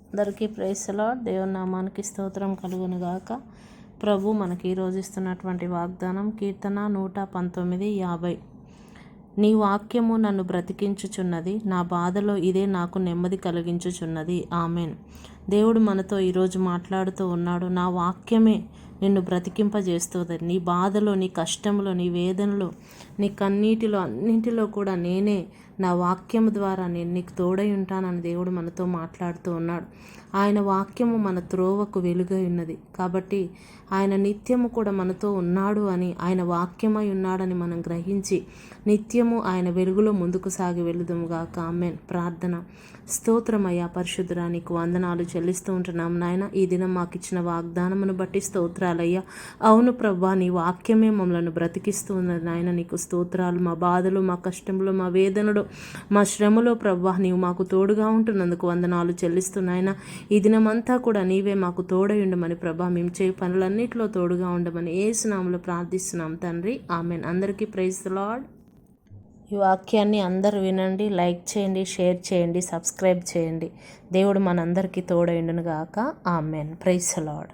అందరికీ praise the lord. దేవుని నామానికి స్తోత్రం కలుగును గాక. ప్రభు మనకి ఈరోజు ఇస్తున్నటువంటి వాగ్దానం కీర్తన 119:50. నీ వాక్యము నన్ను బ్రతికించుచున్నది, నా బాధలో ఇదే నాకు నెమ్మది కలిగించుచున్నది. ఆమెన్. దేవుడు మనతో ఈరోజు మాట్లాడుతూ ఉన్నాడు. నా వాక్యమే నిన్ను బ్రతికింపజేస్తుంది. నీ బాధలో, నీ కష్టంలో, నీ వేదనలో, నీ కన్నీటిలో అన్నింటిలో కూడా నేనే నా వాక్యము ద్వారా నేను నీకు తోడై ఉంటానని దేవుడు మనతో మాట్లాడుతూ ఉన్నాడు. ఆయన వాక్యము మన త్రోవకు వెలుగై ఉన్నది కాబట్టి ఆయన నిత్యము కూడా మనతో ఉన్నాడు అని, ఆయన వాక్యమై ఉన్నాడని మనం గ్రహించి నిత్యము ఆయన వెలుగులో ముందుకు సాగి వెళుదుముగాక. ఆమేన్. ప్రార్థన. స్తోత్రమయ్యా పరిశుద్ధుడా, నీకు వందనాలు చెల్లిస్తూ ఉంటున్నాం నాయన. ఈ దినం మాకు ఇచ్చిన వాగ్దానమును బట్టి స్తోత్రాలయ్యా. అవును ప్రభా, నీ వాక్యమే మమ్మల్ని బ్రతికిస్తూ ఉన్నది నాయన. నీకు స్తోత్రాలు. మా బాధలు, మా కష్టంలో, మా వేదనలో, మా శ్రమలో ప్రభా నీవు మాకు తోడుగా ఉంటున్నందుకు వందనాలు చెల్లిస్తున్నాయన. ఈ దినమంతా కూడా నీవే మాకు తోడై ఉండమని ప్రభా, మేము చేయ పనులన్నిటిలో తోడుగా ఉండమని యేసు నామములో ప్రార్థిస్తున్నాం తండ్రి. ఆమెన్. అందరికీ ప్రైజ్ ది లార్డ్. ఈ వాక్యాన్ని అందరూ వినండి, లైక్ చేయండి, షేర్ చేయండి, సబ్స్క్రైబ్ చేయండి. దేవుడు మనందరికీ తోడై ఉండును గాక. ఆమెన్. Praise the lord.